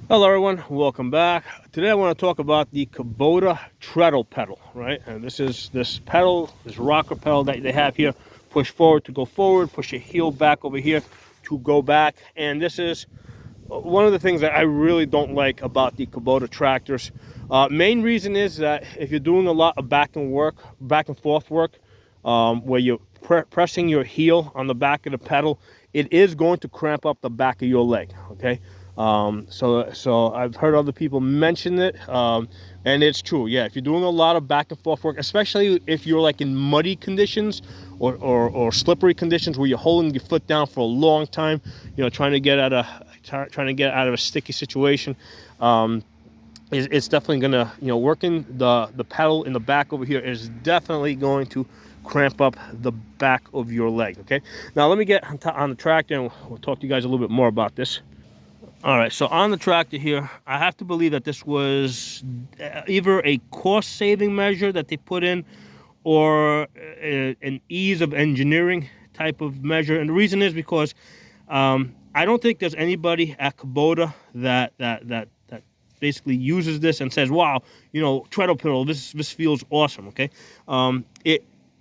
Hello everyone, welcome back. Today I want to talk about the Kubota Treadle-Pedal, right? And this pedal, this rocker pedal that they have here, push forward to go forward, push your heel back over here to go back. And this is one of the things that I really don't like about the Kubota tractors. Main reason is that if you're doing a lot of back and forth work, where you're pressing your heel on the back of the pedal, it is going to cramp up the back of your leg, okay? So I've heard other people mention it, and it's true. Yeah, if you're doing a lot of back and forth work, especially if you're like in muddy conditions or slippery conditions where you're holding your foot down for a long time, you know, trying to get out of a sticky situation, it's definitely gonna, you know, working the pedal in the back over here is definitely going to cramp up the back of your leg. Okay, now let me get on the tractor and we'll talk to you guys a little bit more about this. All right, so on the tractor here, I have to believe that this was either a cost-saving measure that they put in or an ease of engineering type of measure. And the reason is because I don't think there's anybody at Kubota that basically uses this and says, "Wow, you know, treadle pedal, this feels awesome." Okay,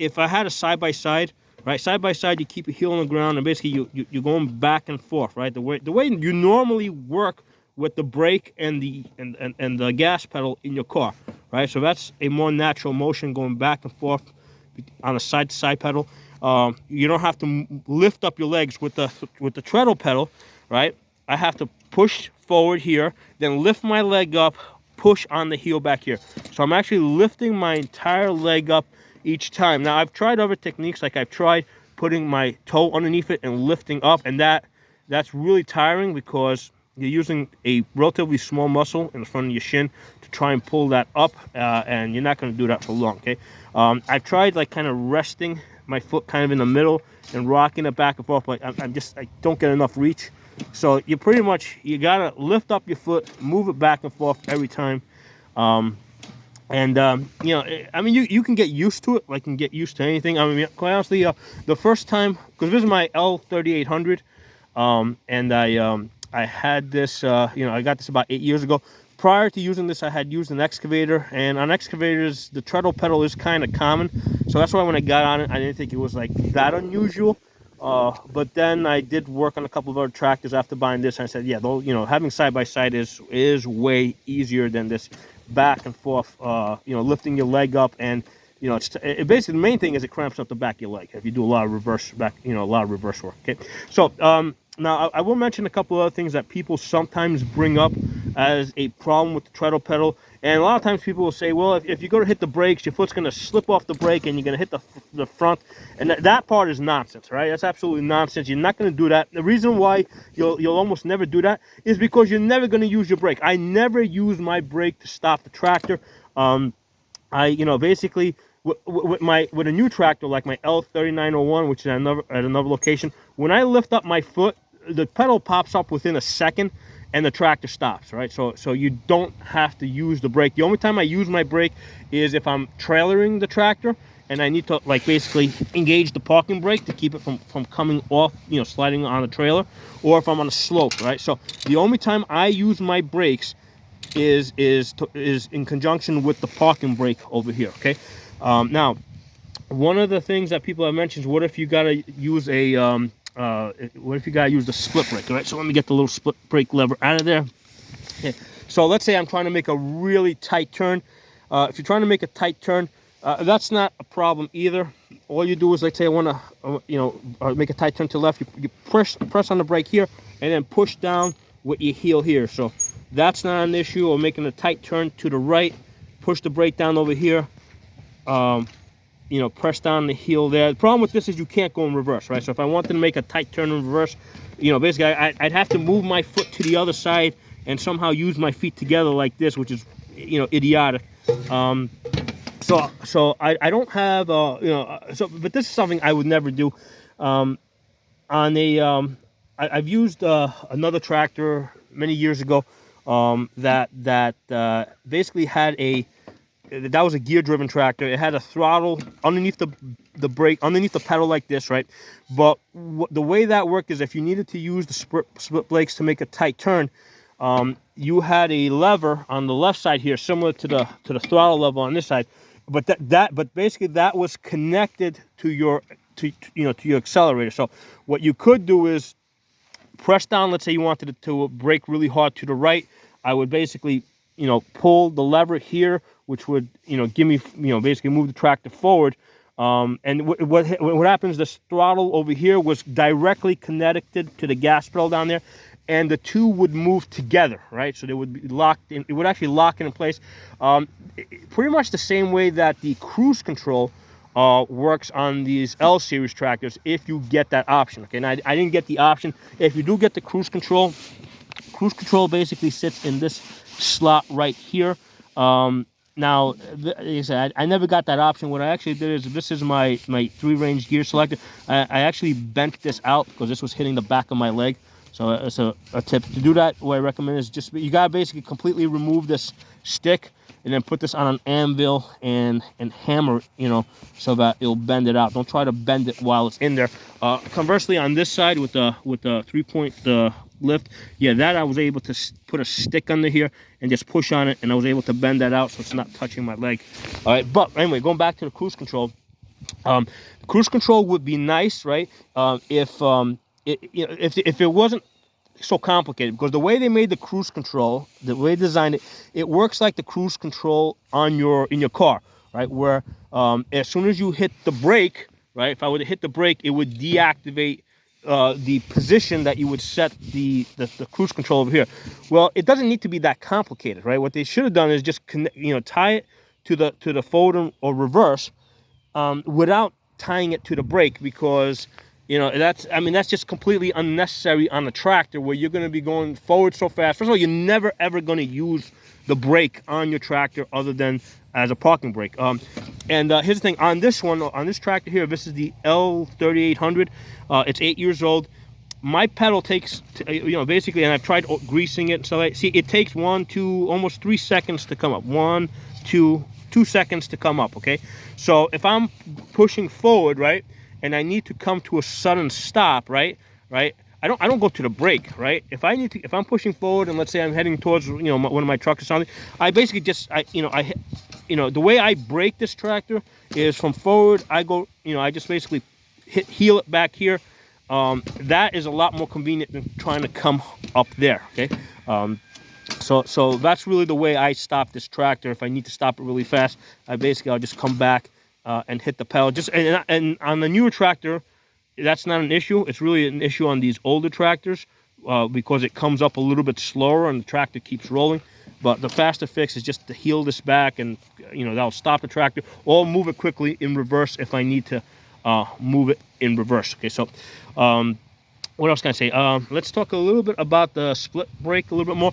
if I had a side by side. Right, side by side, you keep your heel on the ground, and basically you're going back and forth. Right, the way you normally work with the brake and the gas pedal in your car. Right, so that's a more natural motion going back and forth on a side to side pedal. You don't have to lift up your legs with the treadle pedal. Right, I have to push forward here, then lift my leg up, push on the heel back here. So I'm actually lifting my entire leg up each time. Now I've tried other techniques, like I've tried putting my toe underneath it and lifting up, and that's really tiring because you're using a relatively small muscle in the front of your shin to try and pull that up, and you're not going to do that for long. Okay, I've tried like kind of resting my foot kind of in the middle and rocking it back and forth, but I don't get enough reach. So you gotta lift up your foot, move it back and forth every time. You know, I mean, you can get used to it, like you can get used to anything. I mean, quite honestly, the first time, because this is my L3800, and I had this, you know, I got this about 8 years ago. Prior to using this, I had used an excavator, and on excavators, the treadle pedal is kind of common. So that's why when I got on it, I didn't think it was like that unusual. But then I did work on a couple of other tractors after buying this, and I said, yeah, though, you know, having side by side is way easier than this back and forth, you know, lifting your leg up. And you know, it basically, the main thing is it cramps up the back of your leg if you do a lot of reverse work. Okay, so now I will mention a couple other things that people sometimes bring up as a problem with the treadle pedal. And a lot of times people will say, well, if you go to hit the brakes, your foot's going to slip off the brake and you're going to hit the front. And that part is nonsense, right? That's absolutely nonsense. You're not going to do that. The reason why you'll almost never do that is because you're never going to use your brake. I never use my brake to stop the tractor. You know, basically with a new tractor like my L3901, which is at another location, when I lift up my foot, the pedal pops up within a second and the tractor stops, right? So you don't have to use the brake. The only time I use my brake is if I'm trailering the tractor and I need to, like, basically engage the parking brake to keep it from coming off, you know, sliding on the trailer, or if I'm on a slope, right? So the only time I use my brakes is in conjunction with the parking brake over here. Okay, now one of the things that people have mentioned is, what if you gotta use a what if you gotta use the split brake? All right, so let me get the little split brake lever out of there. Okay. So let's say I'm trying to make a really tight turn. If you're trying to make a tight turn, that's not a problem either. All you do is, let's say I want to, you know, make a tight turn to the left. You press on the brake here, and then push down with your heel here. So that's not an issue. Or making a tight turn to the right, push the brake down over here. You know, press down the heel there. The problem with this is you can't go in reverse, right? So if I wanted to make a tight turn in reverse, you know, basically I'd have to move my foot to the other side and somehow use my feet together like this, which is, you know, idiotic. So I don't have, you know, but this is something I would never do. I've used another tractor many years ago that basically had that was a gear-driven tractor. It had a throttle underneath the brake, underneath the pedal like this, right? But the way that worked is, if you needed to use the split brakes to make a tight turn, you had a lever on the left side here, similar to the throttle lever on this side, but but basically that was connected to your to your accelerator. So what you could do is press down. Let's say you wanted it to brake really hard to the right. I would basically pull the lever here, which would give me basically move the tractor forward. And what happens? This throttle over here was directly connected to the gas pedal down there, and the two would move together, right? So they would be locked in. It would actually lock in place, pretty much the same way that the cruise control works on these L series tractors, if you get that option. Okay, and I didn't get the option. If you do get the cruise control basically sits in this slot right here. Now, like I said, I never got that option. What I actually did is, this is my 3-range gear selector. I actually bent this out because this was hitting the back of my leg. So it's a tip to do that. What I recommend is just, you gotta basically completely remove this stick and then put this on an anvil and hammer it, so that it'll bend it out. Don't try to bend it while it's in there. Conversely, on this side with the 3-point lift, yeah, that I was able to put a stick under here and just push on it, and I was able to bend that out so it's not touching my leg. All right, but anyway, going back to the cruise control. Cruise control would be nice, right? If it wasn't so complicated, because the way they made the cruise control, the way they designed it, it works like the cruise control in your car, right? Where as soon as you hit the brake, right? If I were to hit the brake, it would deactivate the position that you would set the cruise control over here. Well, it doesn't need to be that complicated, right? What they should have done is just tie it to the forward or reverse without tying it to the brake, because that's just completely unnecessary on a tractor where you're going to be going forward so fast. First of all, you're never ever going to use the brake on your tractor other than as a parking brake. And here's the thing, on this tractor here, this is the L3800. It's 8 years old. My pedal takes basically, and I've tried greasing it and stuff. See, it takes 1, 2, almost 3 seconds to come up. 1, 2 seconds to come up. Okay, so if I'm pushing forward, right, and I need to come to a sudden stop, right, I don't go to the brake, right? If I'm pushing forward and let's say I'm heading towards one of my trucks or something, I basically just the way I brake this tractor is from forward. I go, I just basically heel it back here. That is a lot more convenient than trying to come up there. Okay, so that's really the way I stop this tractor. If I need to stop it really fast, I'll just come back and hit the pedal. And on the newer tractor, that's not an issue. It's really an issue on these older tractors because it comes up a little bit slower and the tractor keeps rolling. But the faster fix is just to heel this back, and that'll stop the tractor, or move it quickly in reverse if I need to move it in reverse. Okay, so what else can I say? Let's talk a little bit about the split brake a little bit more.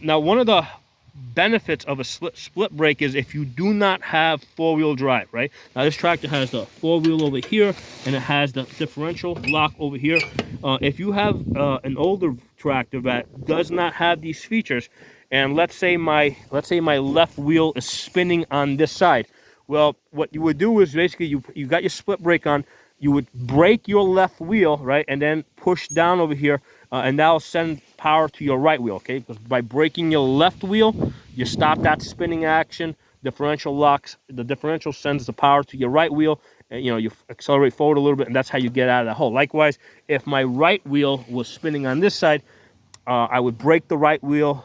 Now, one of the benefits of a split brake is if you do not have 4-wheel drive, right? Now, this tractor has the 4-wheel over here, and it has the differential lock over here. If you have an older tractor that does not have these features, and let's say my left wheel is spinning on this side, well, what you would do is basically you got your split brake on, you would brake your left wheel, right, and then push down over here, and that'll send power to your right wheel. Okay, because by braking your left wheel, you stop that spinning action. Differential locks, the differential sends the power to your right wheel, and you accelerate forward a little bit, and that's how you get out of that hole. Likewise, if my right wheel was spinning on this side, I would brake the right wheel,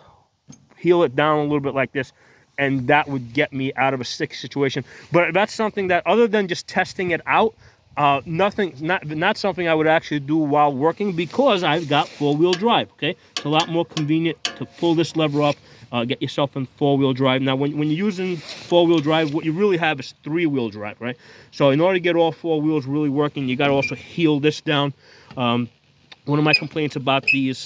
heel it down a little bit like this, and that would get me out of a stick situation. But that's something that, other than just testing it out, not something I would actually do while working, because I've got 4-wheel drive. Okay, it's a lot more convenient to pull this lever up, get yourself in 4-wheel drive. Now, when you're using 4-wheel drive, what you really have is 3-wheel drive, right? So in order to get all 4 wheels really working, you got to also heel this down. One of my complaints about this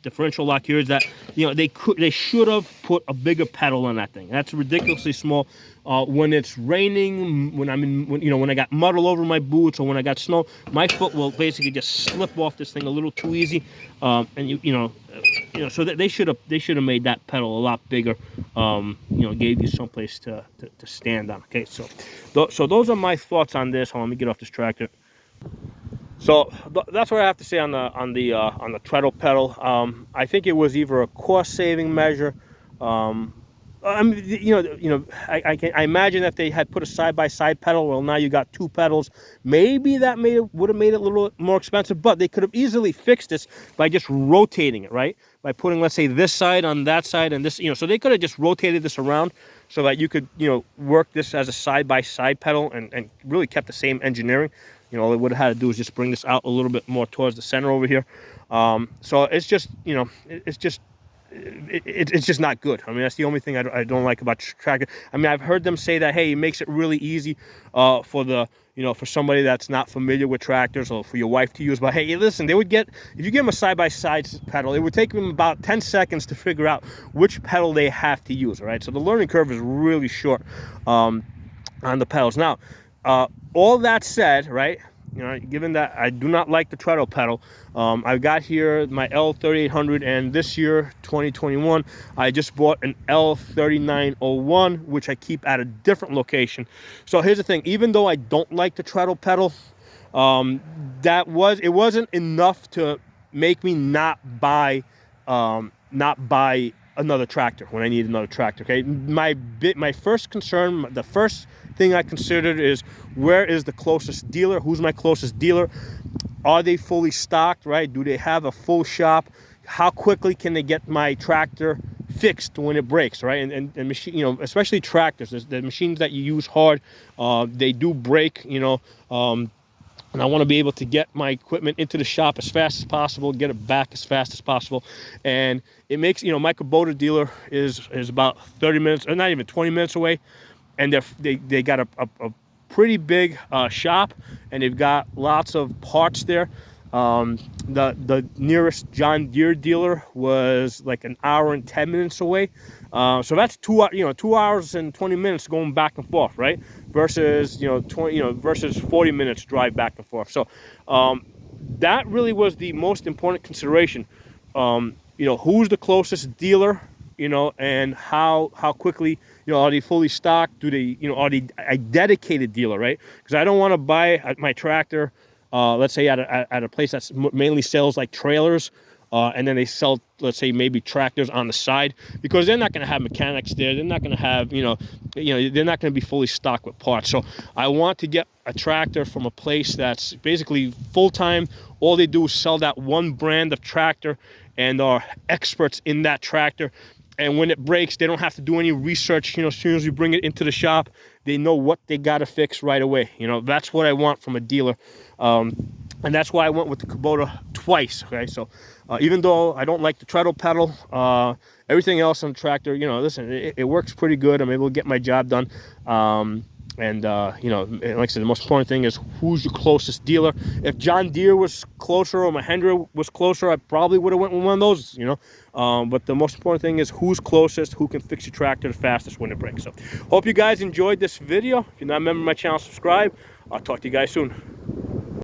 differential lock here is that they should have put a bigger pedal on that thing. That's ridiculously small. When it's raining, when I got mud all over my boots, or when I got snow, my foot will basically just slip off this thing a little too easy. So that they should have made that pedal a lot bigger. Gave you someplace to stand on. Okay, so those are my thoughts on this. Hold on, let me get off this tractor. So that's what I have to say on the treadle pedal. I think it was either a cost saving measure. I mean, I imagine if they had put a side-by-side pedal, well, now you got two pedals. Maybe that would have made it a little more expensive, but they could have easily fixed this by just rotating it, right? By putting, let's say, this side on that side and this, so they could have just rotated this around so that you could, work this as a side-by-side pedal and really kept the same engineering. All they would have had to do is just bring this out a little bit more towards the center over here. So it's just, it's just not good. I mean, that's the only thing I don't like about tractor. I mean, I've heard them say that, hey, it makes it really easy for the, for somebody that's not familiar with tractors, or for your wife to use. But hey, listen, they would get, if you give them a side-by-side pedal, it would take them about 10 seconds to figure out which pedal they have to use, all right? So the learning curve is really short on the pedals. Now, all that said, right, given that I do not like the treadle pedal, I've got here my L3800, and this year, 2021, I just bought an L3901, which I keep at a different location. So here's the thing: even though I don't like the treadle pedal, it wasn't enough to make me not buy another tractor when I need another tractor. Okay, my first concern, the first thing I considered is, where is the closest dealer? Who's my closest dealer? Are they fully stocked, right? Do they have a full shop? How quickly can they get my tractor fixed when it breaks, right? And machine, especially tractors, the machines that you use hard, they do break, and I want to be able to get my equipment into the shop as fast as possible, get it back as fast as possible. And it makes, my Kubota dealer is about 30 minutes, or not even 20 minutes away. And they got a pretty big shop, and they've got lots of parts there. The nearest John Deere dealer was like an hour and 10 minutes away. So that's 2 hours and 20 minutes going back and forth, right? Versus, versus 40 minutes drive back and forth. So, that really was the most important consideration. Who's the closest dealer, and how quickly, are they fully stocked? Do they, are they a dedicated dealer, right? Because I don't want to buy my tractor, let's say at a place that mainly sells like trailers, and then they sell, let's say, maybe tractors on the side, because they're not going to have mechanics there. They're not going to have, they're not going to be fully stocked with parts. So I want to get a tractor from a place that's basically full-time. All they do is sell that one brand of tractor and are experts in that tractor. And when it breaks, they don't have to do any research. As soon as you bring it into the shop, they know what they got to fix right away. That's what I want from a dealer. And that's why I went with the Kubota twice, okay? So even though I don't like the treadle pedal, everything else on the tractor, listen, it works pretty good. I'm able to get my job done. And like I said, the most important thing is, who's your closest dealer. If John Deere was closer or Mahindra was closer, I probably would have went with one of those, But the most important thing is, who's closest, who can fix your tractor the fastest when it breaks. So hope you guys enjoyed this video. If you're not a member of my channel, subscribe. I'll talk to you guys soon.